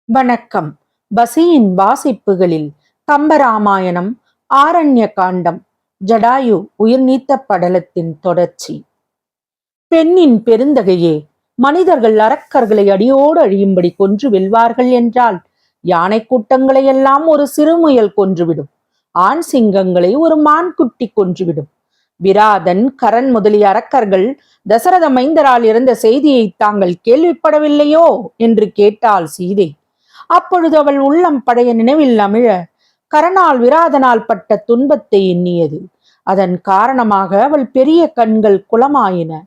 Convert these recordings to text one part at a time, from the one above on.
வணக்கம். பசியின் வாசிப்புகளில் கம்பராமாயணம், ஆரண்ய காண்டம், ஜடாயு உயிர் நீத்த படலத்தின் தொடர்ச்சி. பெண்ணின் பெருந்தகையே, மனிதர்கள் அரக்கர்களை அடியோடு அழியும்படி கொன்று வெல்வார்கள் என்றால் யானை கூட்டங்களை எல்லாம் ஒரு சிறுமுயல் கொன்றுவிடும். ஆண் சிங்கங்களை ஒரு மான்குட்டி கொன்றுவிடும். விராதன், கரன் முதலிய அரக்கர்கள் தசரத மைந்தரால் இறந்த செய்தியை தாங்கள் கேள்விப்படவில்லையோ என்று கேட்டாள் சீதை. அப்பொழுது அவள் உள்ளம் பழைய நினைவில் அமிழ கரனால் விராதனால் பட்ட துன்பத்தை எண்ணியது. அதன் காரணமாக அவள் பெரிய கண்கள் குளமாயின.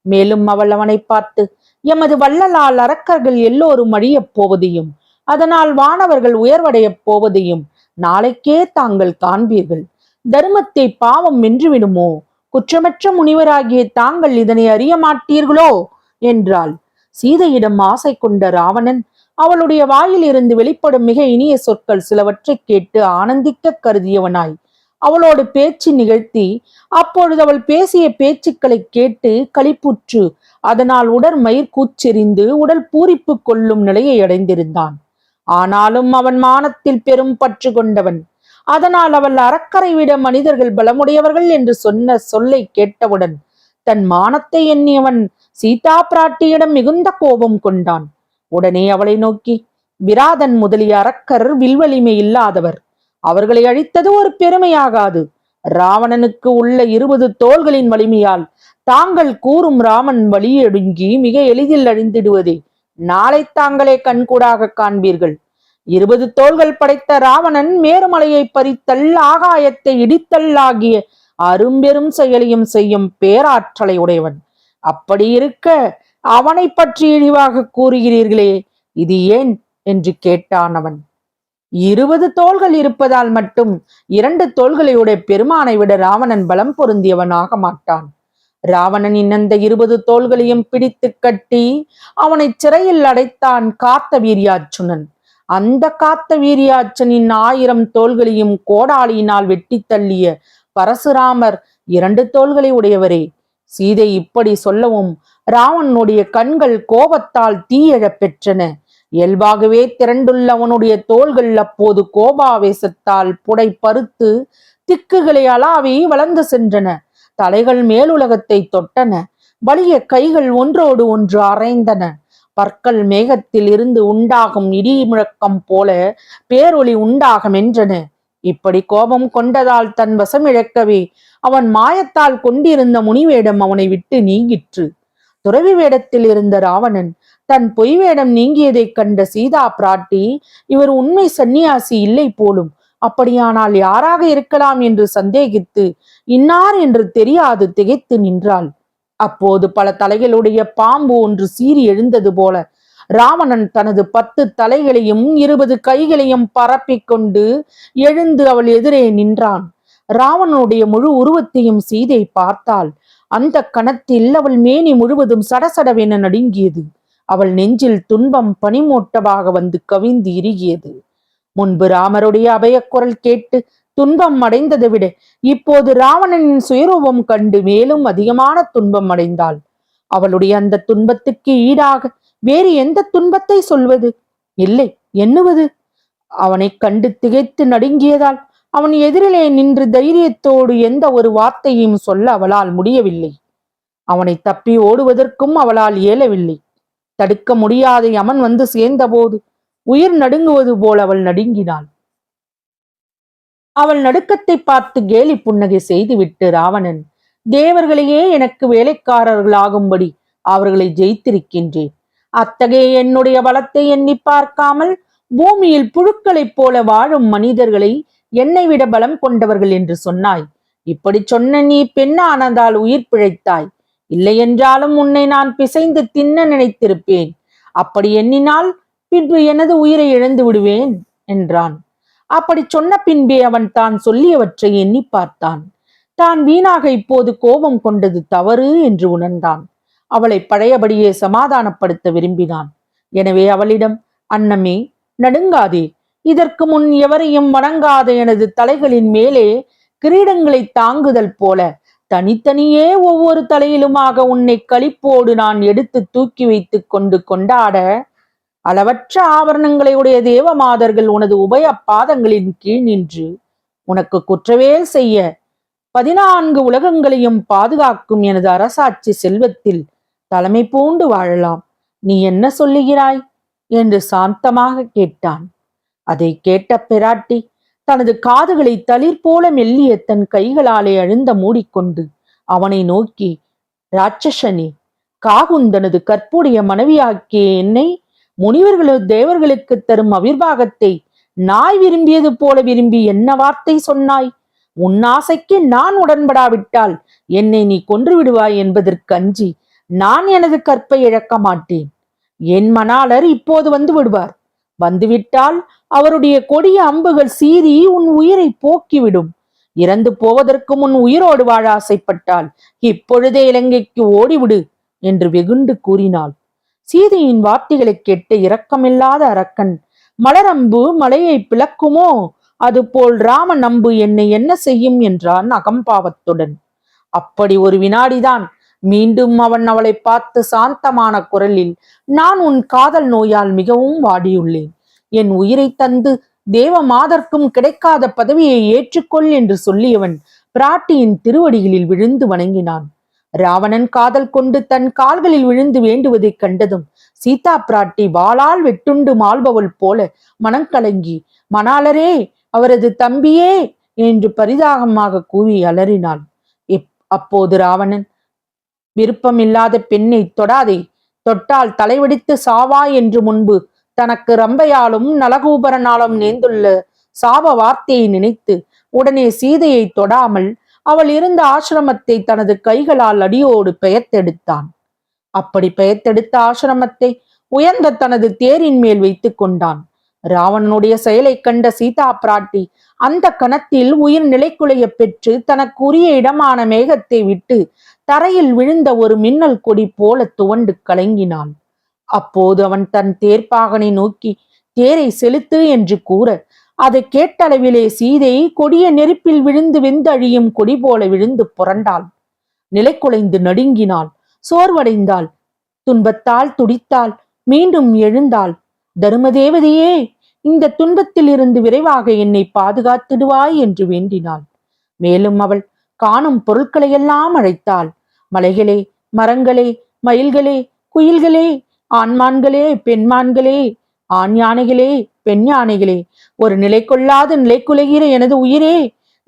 மேலும் அவள் அவனை பார்த்து, எமது வள்ளலால் அரக்கர்கள் எல்லோரும் அழியப் போவதையும் அதனால் வானவர்கள் உயர்வடையப் போவதையும் நாளைக்கே தாங்கள் காண்பீர்கள். தர்மத்தை பாவம் வென்றுவிடுமோ? குற்றமற்ற முனிவராகிய தாங்கள் இதனை அறிய மாட்டீர்களோ என்றாள். சீதையிடம் ஆசை கொண்ட ராவணன் அவளுடைய வாயில் இருந்து வெளிப்படும் மிக இனிய சொற்கள் சிலவற்றை கேட்டு ஆனந்திக்க கருதியவனாய் அவளோடு பேச்சு நிகழ்த்தி, அப்பொழுது அவள் பேசிய பேச்சுக்களை கேட்டு களிப்புற்று அதனால் உடற் மயிர் கூச்செறிந்து உடல் பூரிப்பு கொள்ளும் நிலையை அடைந்திருந்தான். ஆனாலும் அவன் மானத்தில் பெரும் பற்று கொண்டவன். அதனால் அவள் அரக்கரை விட மனிதர்கள் பலமுடையவர்கள் என்று சொன்ன சொல்லை கேட்டவுடன் தன் மானத்தை எண்ணியவன் சீதா பிராட்டியிடம் மிகுந்த கோபம் கொண்டான். உடனே அவளை நோக்கி, விராதன் முதலிய அரக்கர் வில்வலிமை இல்லாதவர். அவர்களை அழித்தது ஒரு பெருமையாகாது. ராவணனுக்கு உள்ள 20 தோள்களின் வலிமையால் தாங்கள் கூறும் ராமன் வலியொடுங்கி மிக எளிதில் அழிந்திடுவதே நாளை தாங்களே கண்கூடாக காண்பீர்கள். 20 தோள்கள் படைத்த ராவணன் மேருமலையை பறித்தல், ஆகாயத்தை இடித்தல் ஆகிய அரும்பெரும் செயலையும் செய்யும் பேராற்றலை உடையவன். அப்படி இருக்க அவனை பற்றி இழிவாக கூறுகிறீர்களே, இது ஏன் என்று கேட்டான் அவன். 20 தோள்கள் இருப்பதால் மட்டும் 2 தோள்களையுடைய பெருமானை விட ராவணன் பலம் பொருந்தியவன் ஆக மாட்டான். ராவணனின் அந்த 20 தோள்களையும் பிடித்து கட்டி அவனை சிறையில் அடைத்தான் காத்த வீரியாச்சுனன். அந்த காத்த வீரியாச்சனின் 1000 தோள்களையும் கோடாலியினால் வெட்டி தள்ளிய பரசுராமர் 2 தோள்களை உடையவரே. சீதை இப்படி சொல்லவும் ராவணனுடைய கண்கள் கோபத்தால் தீயழப் பெற்றன. இயல்பாகவே திரண்டுள்ள அவனுடைய தோள்கள் அப்போது கோபாவேசத்தால் புடை பருத்து திக்குகளை அளாவி வளர்ந்து சென்றன. தலைகள் மேலுலகத்தை தொட்டன. வலிய கைகள் ஒன்றோடு ஒன்று அரைந்தன. பற்கள் மேகத்தில் இருந்து உண்டாகும் இடி முழக்கம் போல பேரொளி உண்டாகும் என்றன. இப்படி கோபம் கொண்டதால் தன் வசம் இழக்கவே அவன் மாயத்தால் கொண்டிருந்த முனிவேடம் அவனை விட்டு நீங்கிற்று. துறவி வேடத்தில் இருந்த ராவணன் தன் பொய் வேடம் நீங்கியதைக் கண்ட சீதா பிராட்டி, இவர் உண்மை சந்நியாசி இல்லை போலும், அப்படியானால் யாராக இருக்கலாம் என்று சந்தேகித்து இன்னார் என்று தெரியாது திகைத்து நின்றாள். அப்போது பல தலைகளுடைய பாம்பு ஒன்று சீறி எழுந்தது போல ராவணன் தனது 10 தலைகளையும் 20 கைகளையும் பரப்பிக்கொண்டு எழுந்து அவள் எதிரே நின்றான். ராவணனுடைய முழு உருவத்தையும் சீதை பார்த்தாள். அந்த கணத்தில் அவள் மேனி முழுவதும் சடசடவென நடுங்கியது. அவள் நெஞ்சில் துன்பம் பனிமூட்டமாக வந்து கவிந்து இறுகியது. முன்பு ராமருடைய அபயக்குரல் கேட்டு துன்பம் அடைந்ததை விட இப்போது ராவணனின் சுயரூபம் கண்டு மேலும் அதிகமான துன்பம் அடைந்தாள். அவளுடைய அந்த துன்பத்துக்கு ஈடாக வேறு எந்த துன்பத்தை சொல்வது? இல்லை, எண்ணுவது? அவனை கண்டு திகைத்து நடுங்கியதால் அவன் எதிரிலே நின்று தைரியத்தோடு எந்த ஒரு வார்த்தையும் சொல்ல அவளால் முடியவில்லை. அவனை தப்பி ஓடுவதற்கும் அவளால் இயலவில்லை. தடுக்க முடியாத யமன் வந்து சேர்ந்தபோது உயிர் நடுங்குவது போல் அவள் நடுங்கினாள். அவள் நடுக்கத்தை பார்த்து கேலி புன்னகை செய்துவிட்டு ராவணன், தேவர்களையே எனக்கு வேலைக்காரர்களாகும்படி அவர்களை ஜெயித்திருக்கின்றேன். அத்தகைய என்னுடைய பலத்தை எண்ணி பார்க்காமல் பூமியில் புழுக்களைப் போல வாழும் மனிதர்களை என்னை விட பலம் கொண்டவர்கள் என்று சொன்னாய். இப்படி சொன்ன நீ பெண்ணானதால் உயிர் பிழைத்தாய். இல்லை என்றாலும் உன்னை நான் பிசைந்து தின்ன நினைத்திருப்பேன். அப்படி எண்ணினால் பின்பு எனது உயிரை இழந்து விடுவேன் என்றான். அப்படி சொன்ன பின்பே அவன் தான் சொல்லியவற்றை எண்ணி பார்த்தான். தான் வீணாக இப்போது கோபம் கொண்டது தவறு என்று உணர்ந்தான். அவளை பழையபடியே சமாதானப்படுத்த விரும்பினான். எனவே அவளிடம், அன்னமே, நடுங்காதே. இதற்கு முன் எவரையும் வணங்காத எனது தலைகளின் மேலே கிரீடங்களை தாங்குதல் போல தனித்தனியே ஒவ்வொரு தலையிலுமாக உன்னை களிப்போடு நான் எடுத்து தூக்கி வைத்து கொண்டு கொண்டாட அளவற்ற ஆபரணங்களை உடைய தேவமாதர்கள் உனது உபய பாதங்களின் கீழ் நின்று உனக்கு குற்றவேல் செய்ய 14 உலகங்களையும் பாதுகாக்கும் எனது அரசாட்சி செல்வத்தில் தலைமை பூண்டு வாழலாம். நீ என்ன சொல்லுகிறாய் என்று சாந்தமாக கேட்டான். அதை கேட்ட பிராட்டி தனது காதுகளை தளிர் போல மெல்லிய தன் கைகளாலே அழுந்த மூடிக்கொண்டு அவனை நோக்கி, ராட்சசனே, காகுந்தனது கற்புடைய மனைவியாக்கிய என்னை முனிவர்களது தேவர்களுக்கு தரும் அவிர்வாகத்தை நாய் விரும்பியது போல விரும்பி என்ன வார்த்தை சொன்னாய்? உன் ஆசைக்கு நான் உடன்படாவிட்டால் என்னை நீ கொன்று விடுவாய் என்பதற்கு அஞ்சி நான் எனது கற்பை இழக்க மாட்டேன். என் மணாளர் இப்போது வந்து விடுவார். வந்துவிட்டால் அவருடைய கொடிய அம்புகள் சீறி உன் உயிரை போக்கிவிடும். இறந்து போவதற்கு முன் உயிரோடு வாழ ஆசைப்பட்டால் இப்பொழுதே இலங்கைக்கு ஓடிவிடு என்று வெகுண்டு கூறினாள். சீதையின் வார்த்தைகளை கேட்ட இரக்கமில்லாத அரக்கன், மலரம்பு மலையை பிளக்குமோ அதுபோல் ராமன் அம்பு என்னை என்ன செய்யும் என்றான் அகம்பாவத்துடன். அப்படி ஒரு வினாடிதான் மீண்டும் அவன் அவளை பார்த்து சாந்தமான குரலில், நான் உன் காதல் நோயால் மிகவும் வாடியுள்ளேன். என் உயிரை தந்து தேவமாதர்க்கும் கிடைக்காத பதவியை ஏற்றுக்கொள் என்று சொல்லியவன் பிராட்டியின் திருவடிகளில் விழுந்து வணங்கினான். ராவணன் காதல் கொண்டு தன் கால்களில் விழுந்து வேண்டுவதைக் கண்டதும் சீதா பிராட்டி வாளால் வெட்டுண்டு மாள்பவள் போல மனங்கலங்கி, மணாளரே, அவரது தம்பியே என்று பரிதாகமாக கூவி அலறினாள். அப்போது ராவணன், விருப்பமில்லாத பெண்ணை தொடாதே, தொட்டால் தலைவெடித்து சாவாய் என்று முன்பு தனக்கு ரம்பையாலும் நலகூபரனாலும் நேர்ந்துள்ள சாப வார்த்தையை நினைத்து உடனே சீதையை தொடாமல் அவள் இருந்த ஆசிரமத்தை தனது கைகளால் அடியோடு பெயர்த்தெடுத்தான். அப்படி பெயர்த்தெடுத்த ஆசிரமத்தை உயர்ந்த தனது தேரின் மேல் வைத்து கொண்டான். ராவணனுடைய செயலை கண்ட சீதா பிராட்டி அந்த கணத்தில் உயிர் நிலைக்குலைய பெற்று தனக்கு உரிய இடமான மேகத்தை விட்டு தரையில் விழுந்த ஒரு மின்னல் கொடி போல துவண்டு கலங்கினான். அப்போது அவன் தன் தேர்ப்பாகனை நோக்கி தேரை செலுத்து என்று கூற, அதை கேட்டளவிலே சீதை கொடிய நெருப்பில் விழுந்து வெந்தழியும் கொடி போல விழுந்து புரண்டாள். நிலைக்குலைந்து நடுங்கினாள், சோர்வடைந்தாள், துன்பத்தால் துடித்தாள், மீண்டும் எழுந்தாள். தர்மதேவதையே, இந்த துன்பத்தில் இருந்து விரைவாக என்னை பாதுகாத்திடுவாய் என்று வேண்டினாள். மேலும் அவள் காணும் பொருட்களையெல்லாம் அழைத்தாள். மலைகளே, மரங்களே, மயில்களே, குயில்களே, ஆண்மான்களே, பெண்மான்களே, ஆண் யானைகளே, பெண் யானைகளே, ஒரு நிலை கொள்ளாத நிலை குலைகிற எனது உயிரே,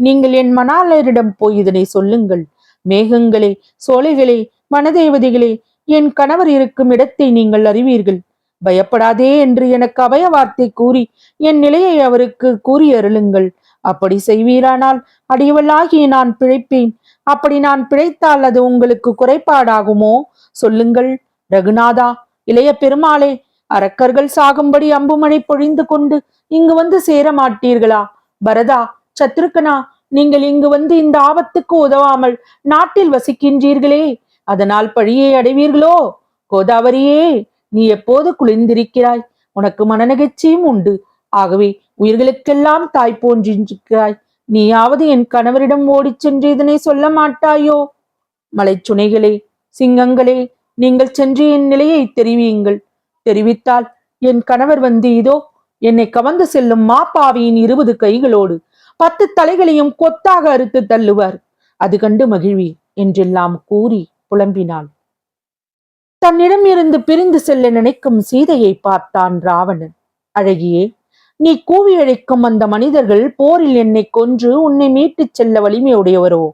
நீங்கள் என் மணாளரிடம் போய் இதனை சொல்லுங்கள். மேகங்களே, சோலைகளே, வனதேவதைகளே, என் கணவர் இருக்கும் இடத்தை நீங்கள் அறிவீர்கள். பயப்படாதே என்று எனக்கு அபய வார்த்தை கூறி என் நிலையை அவருக்கு கூறி அருளுங்கள். அப்படி செய்வீரானால் அடியவளாகிய நான் பிழைப்பேன். அப்படி நான் பிழைத்தால் அது உங்களுக்கு குறைபாடாகுமோ? சொல்லுங்கள். ரகுநாதா, இளைய பெருமாளே, அரக்கர்கள் சாகும்படி அம்புமழை பொழிந்து கொண்டு இங்கு வந்து சேர மாட்டீர்களா? பரதா, சத்ருக்கனா, நீங்கள் இங்கு வந்து இந்த ஆபத்துக்கு உதவாமல் நாட்டில் வசிக்கின்றீர்களே, அதனால் பழியை அடைவீர்களோ? கோதாவரியே, நீ எப்போது குளிர்ந்திருக்கிறாய், உனக்கு மனநெகிழ்ச்சியும் உண்டு. ஆகவே உயிர்களுக்கெல்லாம் தாய் போன்றிருக்கிறாய். நீயாவது என் கணவரிடம் ஓடிச் சென்று இதனை சொல்ல மாட்டாயோ? மலைச்சுனைகளே, சிங்கங்களே, நீங்கள் சென்று என் நிலையை தெரிவியுங்கள். தெரிவித்தால் என் கணவர் வந்து இதோ என்னை கவர்ந்து செல்லும் மாப்பாவியின் 20 கைகளோடு 10 தலைகளையும் கொத்தாக அறுத்து தள்ளுவார். அது கண்டு மகிழ்வீர் என்றெல்லாம் கூறி புலம்பினாள். தன்னிடம் இருந்து பிரிந்து செல்ல நினைக்கும் சீதையை பார்த்தான் ராவணன். அழகியே, நீ கூவி அழைக்கும் அந்த மனிதர்கள் போரில் என்னை கொன்று உன்னை மீட்டுச் செல்ல வலிமையுடையவரோ?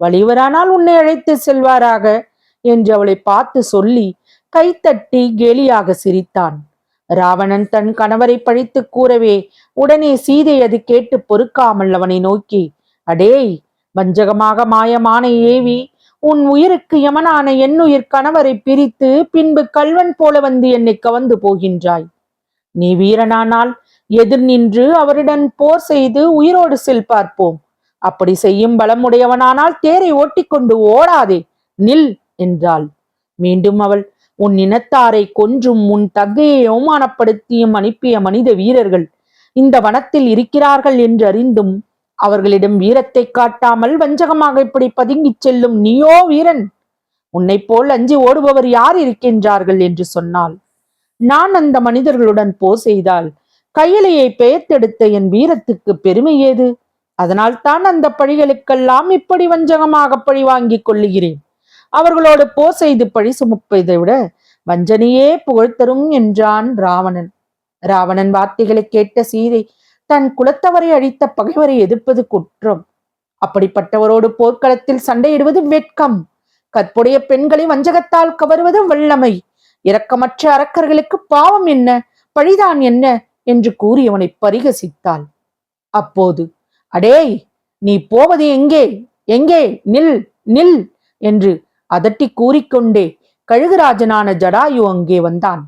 வலிவரானால் உன்னை அழைத்து செல்வாராக என்று அவளை பார்த்து சொல்லி கைத்தட்டி கேலியாக சிரித்தான். ராவணன் தன் கணவரை பழித்து கூறவே உடனே சீதை அது கேட்டு பொறுக்காமல் அவனை நோக்கி, அடேய், வஞ்சகமாக மாயமான ஏவி, உன் உயிருக்கு யமனான என்னுயிர் கணவரை பிரித்து பின்பு கல்வன் போல வந்து என்னை கவர்ந்து போகின்றாய். நீ வீரனானால் எதிர் நின்று அவருடன் போர் செய்து உயிரோடு செல் பார்ப்போம். அப்படி செய்யும் பலமுடையவனானால் தேரை ஓட்டிக்கொண்டு ஓடாதே, நில் என்றாள். மீண்டும் அவள், உன் இனத்தாரை கொன்றும் உன் தங்கையை அவமானப்படுத்தியும் அனுப்பிய மனித வீரர்கள் இந்த வனத்தில் இருக்கிறார்கள் என்று அறிந்தும் அவர்களிடம் வீரத்தை காட்டாமல் வஞ்சகமாக இப்படி பதுங்கிச் செல்லும் நீயோ வீரன்? உன்னை போல் அஞ்சி ஓடுபவர் யார் இருக்கின்றார்கள் என்று சொன்னால், நான் அந்த மனிதர்களுடன் போர் செய்தால் கையிலையை பெயர்த்தெடுத்த என் வீரத்துக்கு பெருமை ஏது? அதனால் தான் அந்த பழிகளுக்கெல்லாம் இப்படி வஞ்சகமாக பழி வாங்கிக் கொள்ளுகிறேன். அவர்களோடு போர் செய்து பழி சுமப்பதை விட வஞ்சனையே புகழ் தரும் என்றான் ராவணன். ராவணன் வார்த்தைகளை கேட்ட சீதை, தன் குலத்தவரை அழித்த பகைவரை எதிர்ப்பது குற்றம், அப்படிப்பட்டவரோடு போர்க்களத்தில் சண்டையிடுவது வெட்கம், கற்புடைய பெண்களை வஞ்சகத்தால் கவருவது வல்லமை, இரக்கமற்ற அரக்கர்களுக்கு பாவம் என்ன, பழிதான் என்ன என்று கூறி அவனை பரிகசித்தாள். அப்போது, அடேய், நீ போவது எங்கே? எங்கே? நில் நில் என்று அதட்டி கூறிக்கொண்டே கழுகுராஜனான ஜடாயு அங்கே வந்தான்.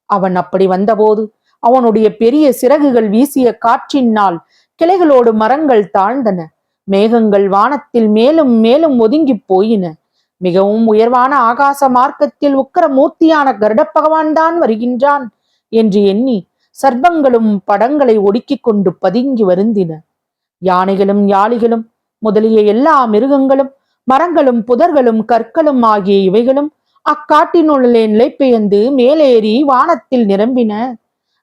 அவன் அப்படி வந்தபோது அவனுடைய பெரிய சிறகுகள் வீசிய காற்றினால் கிளைகளோடு மரங்கள் தாழ்ந்தன. மேகங்கள் வானத்தில் மேலும் மேலும் ஒதுங்கி போயின. மிகவும் உயர்வான ஆகாச மார்க்கத்தில் உக்கர மூர்த்தியான கருட பகவான் தான் வருகின்றான் என்று எண்ணி சர்ப்பங்களும் படங்களை ஒடுக்கிக் கொண்டு பதுங்கி வருந்தின. யானைகளும் யாளிகளும் முதலிய எல்லா மிருகங்களும் மரங்களும் புதர்களும் கற்களும் ஆகிய இவைகளும் அக்காட்டினுள்ளே நிலைபெயர்ந்து மேலேறி வானத்தில் நிரம்பின.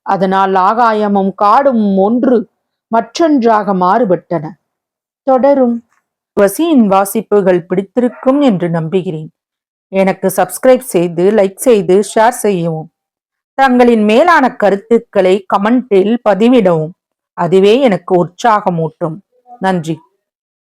அதனால் ஆகாயமும் காடும் ஒன்று மற்றொன்றாக மாறுபட்டன. தொடரும். வசியின் வாசிப்புகள் பிடித்திருக்கும் என்று நம்புகிறேன். எனக்கு சப்ஸ்கிரைப் செய்து, லைக் செய்து, ஷேர் செய்யவும். தங்களின் மேலான கருத்துக்களை கமெண்டில் பதிவிடவும். அதுவே எனக்கு உற்சாகமூட்டும். நன்றி.